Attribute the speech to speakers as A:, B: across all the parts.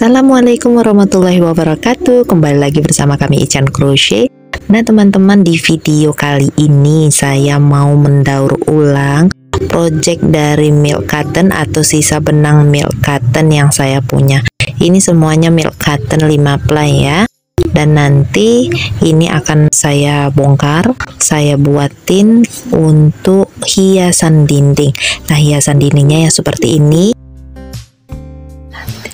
A: Assalamualaikum warahmatullahi wabarakatuh. Kembali lagi bersama kami Ican Crochet. Nah teman-teman, di video kali ini saya mau mendaur ulang project dari Milk Carton atau sisa benang Milk Carton yang saya punya. Ini semuanya Milk Carton 5 ply ya. Dan nanti ini akan saya bongkar, saya buatin untuk hiasan dinding. Nah, hiasan dindingnya ya seperti ini.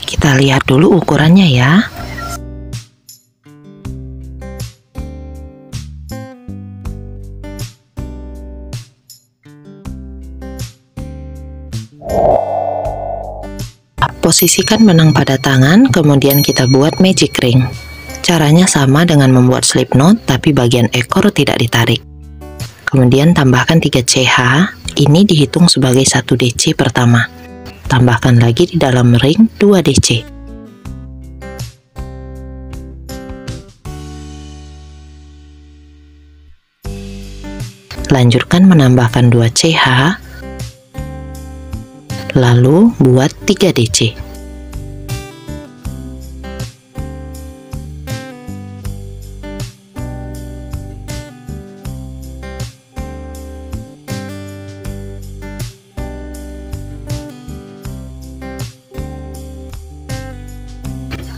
A: Kita lihat dulu ukurannya ya. Posisikan benang pada tangan, kemudian kita buat magic ring. Caranya sama dengan membuat slip knot, tapi bagian ekor tidak ditarik. Kemudian tambahkan 3 CH, ini dihitung sebagai 1 DC pertama. Tambahkan lagi di dalam ring 2 DC. Lanjutkan menambahkan 2 CH, lalu buat 3 DC.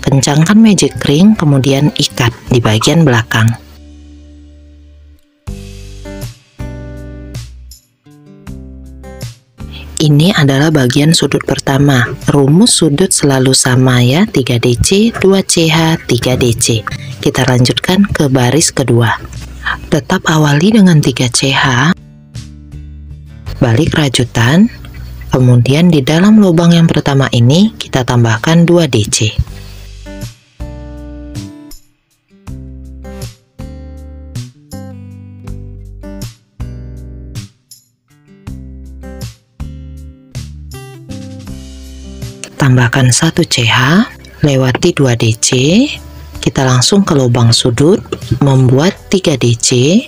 A: Kencangkan magic ring, kemudian ikat di bagian belakang. Ini adalah bagian sudut pertama. Rumus sudut selalu sama ya, 3 DC, 2 CH, 3 DC. Kita lanjutkan ke baris kedua. Tetap awali dengan 3 CH, balik rajutan, kemudian di dalam lubang yang pertama ini kita tambahkan 2 DC. Tambahkan 1 CH, lewati 2 DC, kita langsung ke lubang sudut, membuat 3 DC,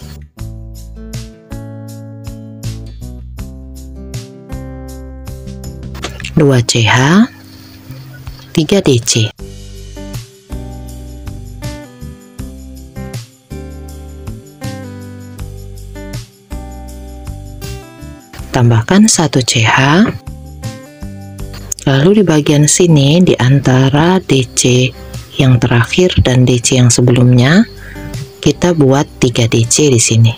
A: dua CH, 3 DC. Tambahkan 1 CH. Lalu di bagian sini, di antara DC yang terakhir dan DC yang sebelumnya, kita buat 3 DC di sini.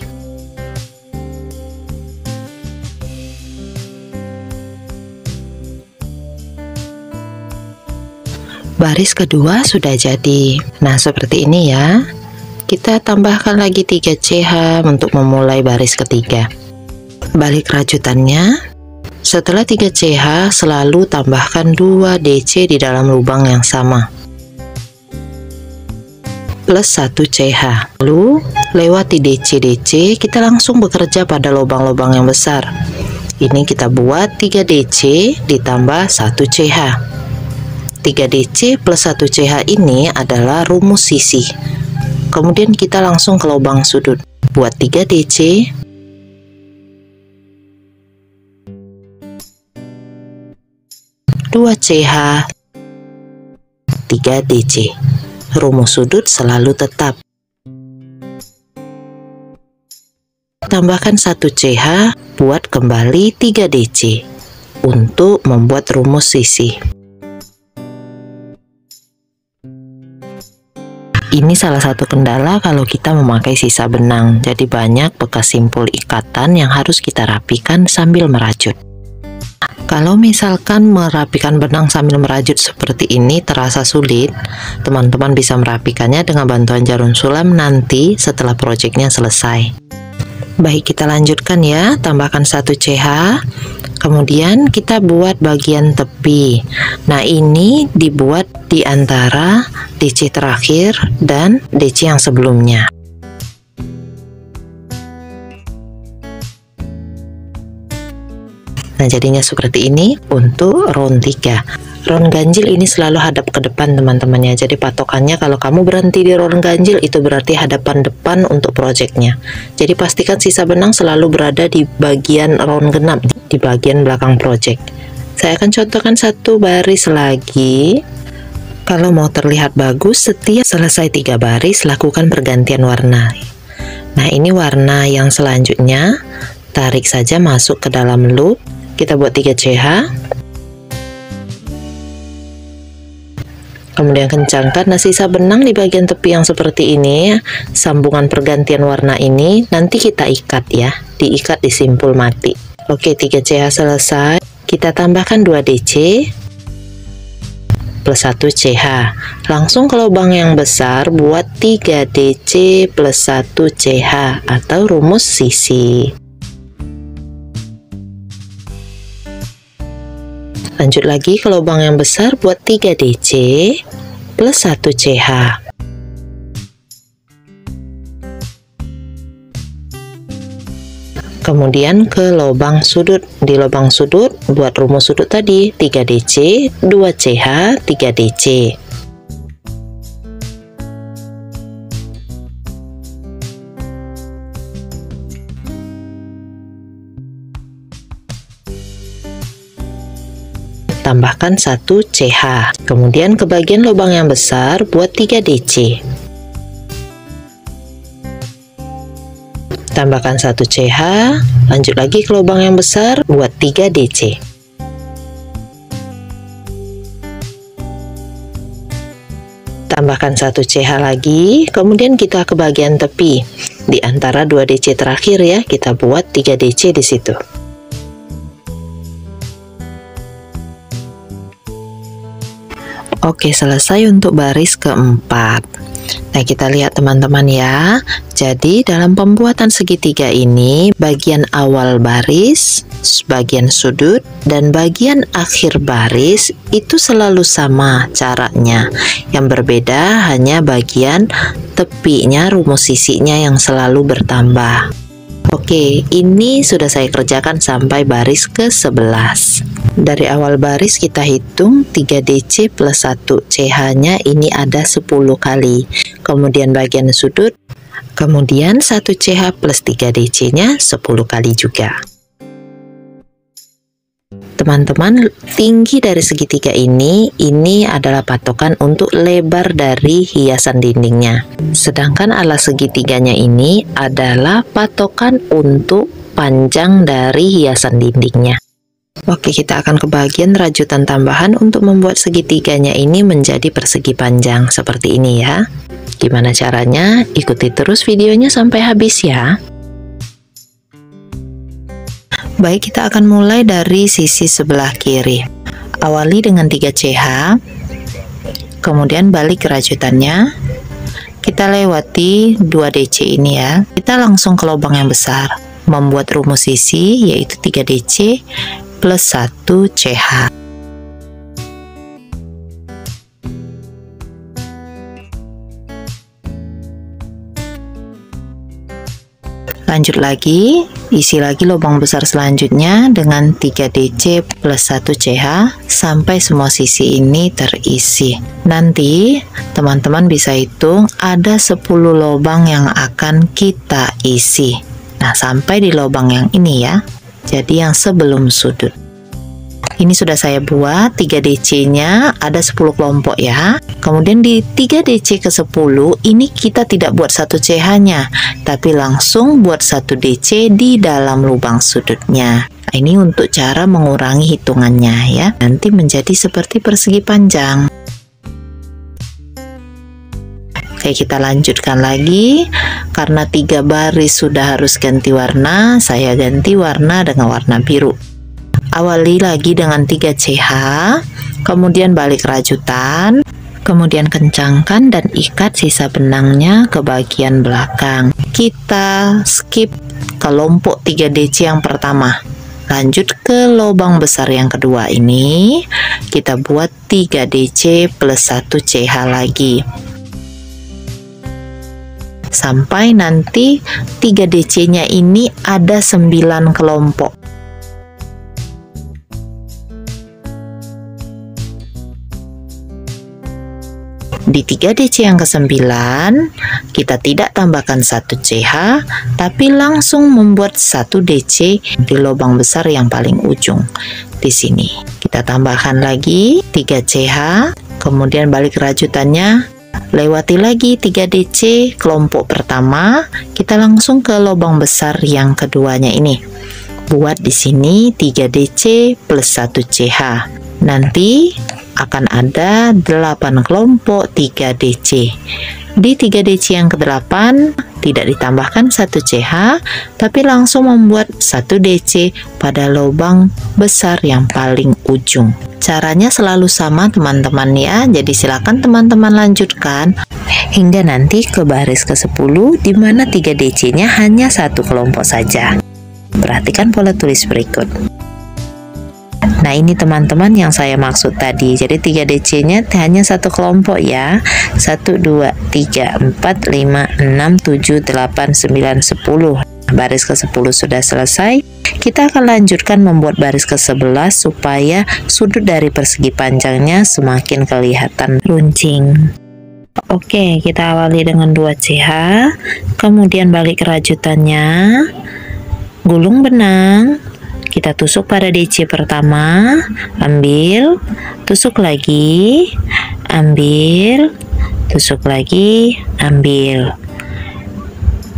A: Baris kedua sudah jadi. Nah, seperti ini ya. Kita tambahkan lagi 3 CH untuk memulai baris ketiga. Balik rajutannya. Setelah 3 CH, selalu tambahkan 2 DC di dalam lubang yang sama, plus 1 CH. Lalu, lewati DC-DC, kita langsung bekerja pada lubang-lubang yang besar. Ini kita buat 3 DC ditambah 1 CH. 3 DC plus 1 CH ini adalah rumus sisi. Kemudian kita langsung ke lubang sudut. Buat 3 DC, 2 CH, 3 DC. Rumus sudut selalu tetap. Tambahkan 1 CH, buat kembali 3 DC untuk membuat rumus sisi. Ini salah satu kendala kalau kita memakai sisa benang, jadi banyak bekas simpul ikatan yang harus kita rapikan sambil merajut. Kalau misalkan merapikan benang sambil merajut seperti ini terasa sulit, teman-teman bisa merapikannya dengan bantuan jarum sulam nanti setelah projectnya selesai. Baik, kita lanjutkan ya. Tambahkan 1 CH, kemudian kita buat bagian tepi. Nah, ini dibuat di antara DC terakhir dan DC yang sebelumnya. Nah, jadinya seperti ini untuk round 3. Round ganjil ini selalu hadap ke depan teman-teman ya. Jadi patokannya kalau kamu berhenti di round ganjil itu berarti hadapan depan untuk projectnya. Jadi pastikan sisa benang selalu berada di bagian round genap, di bagian belakang project. Saya akan contohkan satu baris lagi. Kalau mau terlihat bagus, setiap selesai 3 baris, lakukan pergantian warna. Nah, ini warna yang selanjutnya, tarik saja masuk ke dalam loop. Kita buat 3 CH. Kemudian kencangkan. Nah, sisa benang di bagian tepi yang seperti ini, sambungan pergantian warna ini, nanti kita ikat ya. Diikat di simpul mati. Oke, 3 CH selesai. Kita tambahkan 2 DC. Plus 1 CH. Langsung ke lubang yang besar buat 3 DC plus 1 CH atau rumus sisi. Lanjut lagi ke lubang yang besar buat 3 DC plus 1 CH. Kemudian ke lubang sudut. Di lubang sudut buat rumus sudut tadi, 3 DC, 2 CH, 3 DC. Tambahkan 1 CH. Kemudian ke bagian lubang yang besar buat 3 DC. Tambahkan 1 CH, lanjut lagi ke lubang yang besar buat 3 DC. Tambahkan 1 CH lagi, kemudian kita ke bagian tepi. Di antara 2 DC terakhir ya, kita buat 3 DC di situ. Oke, selesai untuk baris keempat. Nah, kita lihat teman-teman ya. Jadi dalam pembuatan segitiga ini, bagian awal baris, bagian sudut, dan bagian akhir baris itu selalu sama caranya. Yang berbeda hanya bagian tepinya, rumus sisinya yang selalu bertambah. Oke, ini sudah saya kerjakan sampai baris ke-11. Dari awal baris kita hitung 3 DC plus 1 CH-nya ini ada 10 kali. Kemudian bagian sudut, kemudian 1 CH plus 3 DC-nya 10 kali juga. Teman-teman, tinggi dari segitiga ini adalah patokan untuk lebar dari hiasan dindingnya. Sedangkan alas segitiganya ini adalah patokan untuk panjang dari hiasan dindingnya. Oke, kita akan ke bagian rajutan tambahan untuk membuat segitiganya ini menjadi persegi panjang seperti ini ya. Gimana caranya? Ikuti terus videonya sampai habis ya. Baik, kita akan mulai dari sisi sebelah kiri. Awali dengan 3 CH, kemudian balik ke rajutannya. Kita lewati 2 DC ini ya. Kita langsung ke lubang yang besar, membuat rumus sisi yaitu 3 DC plus 1 CH. Lanjut lagi, isi lagi lubang besar selanjutnya dengan 3 DC plus 1 CH sampai semua sisi ini terisi. Nanti teman-teman bisa hitung ada 10 lubang yang akan kita isi. Nah, sampai di lubang yang ini ya, jadi yang sebelum sudut. Ini sudah saya buat 3 DC-nya ada 10 kelompok ya. Kemudian di 3 DC ke 10 ini kita tidak buat 1 CH-nya, tapi langsung buat 1 DC di dalam lubang sudutnya. Nah, ini untuk cara mengurangi hitungannya ya. Nanti menjadi seperti persegi panjang. Oke, kita lanjutkan lagi. Karena 3 baris sudah harus ganti warna, saya ganti warna dengan warna biru. Awali lagi dengan 3 CH, kemudian balik rajutan, kemudian kencangkan dan ikat sisa benangnya ke bagian belakang. Kita skip kelompok 3 DC yang pertama. Lanjut ke lubang besar yang kedua ini, kita buat 3 DC plus 1 CH lagi. Sampai nanti 3 DC-nya ini ada 9 kelompok. Di 3 DC yang ke-9, kita tidak tambahkan 1 CH, tapi langsung membuat 1 DC di lubang besar yang paling ujung. Di sini, kita tambahkan lagi 3 CH, kemudian balik rajutannya, lewati lagi 3 DC kelompok pertama, kita langsung ke lubang besar yang keduanya ini. Buat di sini 3 DC plus 1 CH. Nanti akan ada 8 kelompok 3 DC. Di 3 DC yang ke-8 tidak ditambahkan 1 CH, tapi langsung membuat 1 DC pada lubang besar yang paling ujung. Caranya selalu sama teman-teman ya, jadi silakan teman-teman lanjutkan hingga nanti ke baris ke-10 di mana 3 DC-nya hanya 1 kelompok saja. Perhatikan pola tulis berikut. Nah, ini teman-teman yang saya maksud tadi. Jadi 3 DC-nya hanya 1 kelompok ya. 1, 2, 3, 4, 5, 6, 7, 8, 9, 10. Baris ke-10 sudah selesai. Kita akan lanjutkan membuat baris ke-11 supaya sudut dari persegi panjangnya semakin kelihatan runcing. Oke, kita awali dengan 2 CH, kemudian balik rajutannya, gulung benang, kita tusuk pada DC pertama, ambil, tusuk lagi, ambil, tusuk lagi, ambil.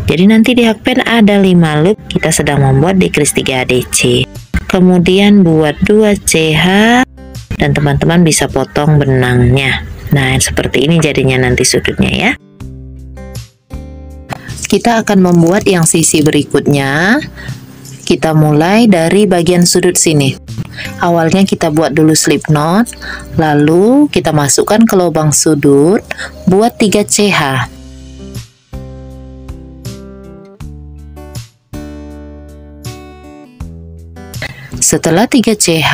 A: Jadi nanti di hakpen ada 5 loop, kita sedang membuat decrease 3 DC. Kemudian buat 2 CH dan teman-teman bisa potong benangnya. Nah, seperti ini jadinya nanti sudutnya ya. Kita akan membuat yang sisi berikutnya. Kita mulai dari bagian sudut sini. Awalnya kita buat dulu slip knot, lalu kita masukkan ke lubang sudut, buat 3 CH. Setelah 3 CH,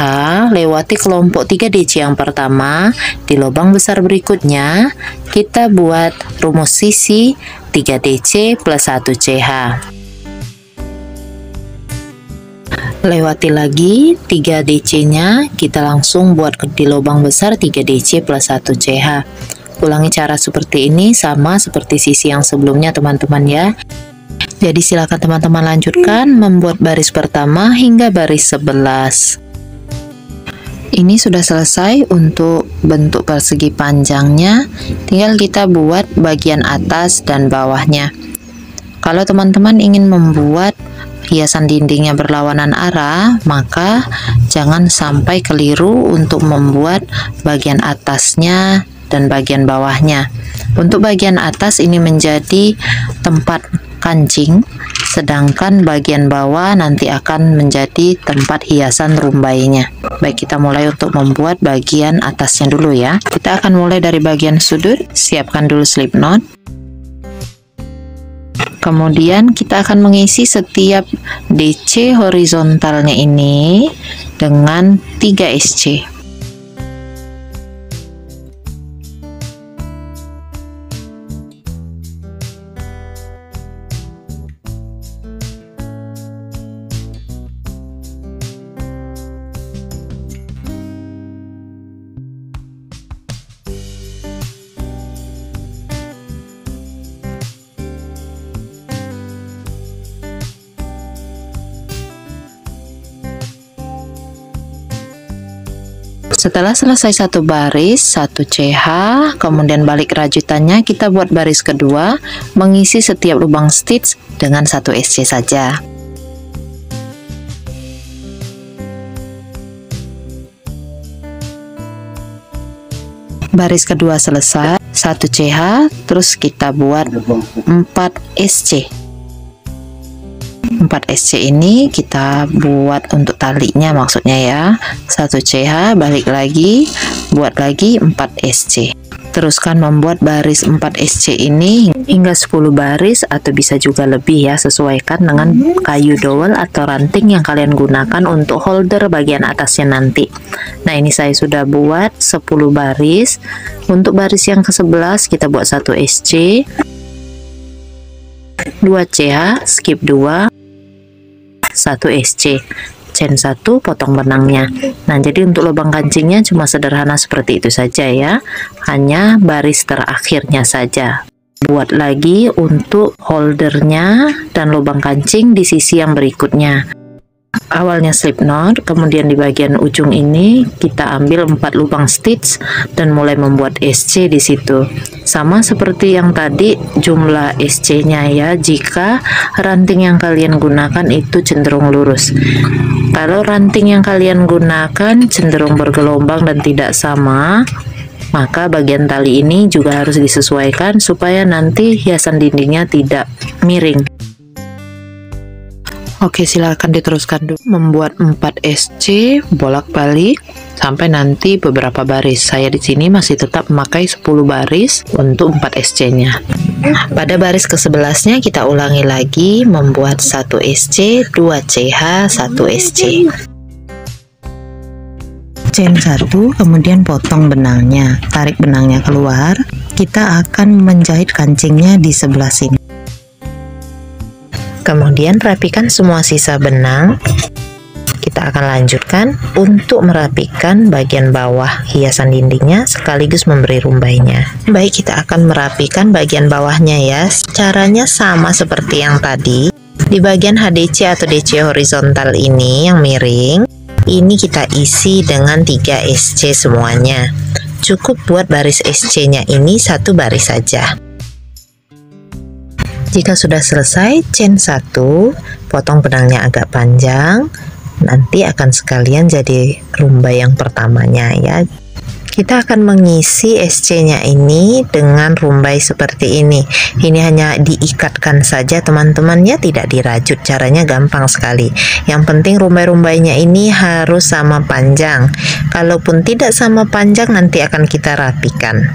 A: lewati kelompok 3 DC yang pertama, di lubang besar berikutnya, kita buat rumus sisi 3 DC plus 1 CH. Lewati lagi 3 DC-nya, kita langsung buat di lubang besar 3 DC plus 1 CH. Ulangi cara seperti ini sama seperti sisi yang sebelumnya teman-teman ya. Jadi silakan teman-teman lanjutkan membuat baris pertama hingga baris 11. Ini sudah selesai untuk bentuk persegi panjangnya, tinggal kita buat bagian atas dan bawahnya. Kalau teman-teman ingin membuat hiasan dindingnya berlawanan arah, maka jangan sampai keliru untuk membuat bagian atasnya dan bagian bawahnya. Untuk bagian atas ini menjadi tempat kancing, sedangkan bagian bawah nanti akan menjadi tempat hiasan rumbainya. Baik, kita mulai untuk membuat bagian atasnya dulu ya. Kita akan mulai dari bagian sudut, siapkan dulu slip knot. Kemudian kita akan mengisi setiap DC horizontalnya ini dengan 3 SC. Setelah selesai satu baris, 1 CH, kemudian balik rajutannya, kita buat baris kedua, mengisi setiap lubang stitch dengan 1 SC saja. Baris kedua selesai, 1 CH, terus kita buat 4 SC. 4 SC ini kita buat untuk talinya maksudnya ya. 1 CH, balik lagi, buat lagi 4 SC. Teruskan membuat baris 4 SC ini hingga 10 baris atau bisa juga lebih ya, sesuaikan dengan kayu dowel atau ranting yang kalian gunakan untuk holder bagian atasnya nanti. Nah, ini saya sudah buat 10 baris. Untuk baris yang ke-11 kita buat 1 SC, 2 CH, skip 2, 1 SC, chain 1, potong benangnya. Nah, jadi untuk lubang kancingnya cuma sederhana seperti itu saja ya, hanya baris terakhirnya saja. Buat lagi untuk holdernya dan lubang kancing di sisi yang berikutnya. awalnya slip knot, kemudian di bagian ujung ini kita ambil 4 lubang stitch dan mulai membuat SC di situ. Sama seperti yang tadi, jumlah SC-nya ya, jika ranting yang kalian gunakan itu cenderung lurus. Kalau ranting yang kalian gunakan cenderung bergelombang dan tidak sama, maka bagian tali ini juga harus disesuaikan supaya nanti hiasan dindingnya tidak miring. Oke, silakan diteruskan dulu. Membuat 4 SC bolak-balik sampai nanti beberapa baris. Saya di sini masih tetap memakai 10 baris untuk 4 SC-nya. Pada baris ke-11-nya kita ulangi lagi membuat 1 SC, 2 CH, 1 SC. Chain 1, kemudian potong benangnya, tarik benangnya keluar. Kita akan menjahit kancingnya di sebelah sini. Kemudian rapikan semua sisa benang. Kita akan lanjutkan untuk merapikan bagian bawah hiasan dindingnya sekaligus memberi rumbainya. Baik, kita akan merapikan bagian bawahnya ya. Caranya sama seperti yang tadi. Di bagian HDC atau DC horizontal ini yang miring, ini kita isi dengan 3 SC semuanya. Cukup buat baris SC-nya ini 1 baris saja. Jika sudah selesai chain 1, potong benangnya agak panjang, nanti akan sekalian jadi rumbai yang pertamanya ya. Kita akan mengisi SC-nya ini dengan rumbai seperti ini. Ini hanya diikatkan saja teman-teman ya, tidak dirajut. Caranya gampang sekali. Yang penting rumbai-rumbainya ini harus sama panjang. Kalaupun tidak sama panjang nanti akan kita rapikan.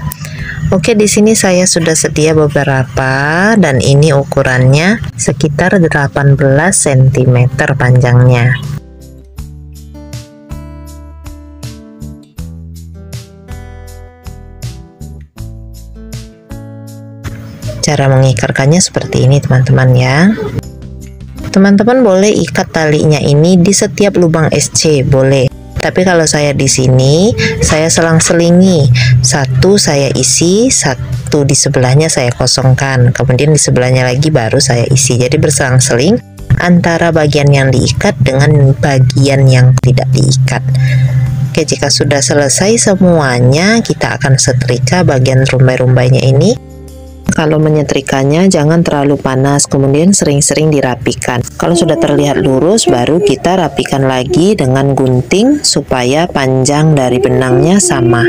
A: Oke, di sini saya sudah sedia beberapa dan ini ukurannya sekitar 18 cm panjangnya. Cara mengikatkannya seperti ini teman-teman ya. Teman-teman boleh ikat talinya ini di setiap lubang SC, boleh. Tapi kalau saya di sini, saya selang-selingi. 1 saya isi, 1 di sebelahnya saya kosongkan. Kemudian di sebelahnya lagi baru saya isi. Jadi berselang-seling antara bagian yang diikat dengan bagian yang tidak diikat. Oke, jika sudah selesai semuanya, kita akan setrika bagian rumbai-rumbainya ini. Kalau menyetrikanya jangan terlalu panas, kemudian sering-sering dirapikan. Kalau sudah terlihat lurus, baru kita rapikan lagi dengan gunting supaya panjang dari benangnya sama.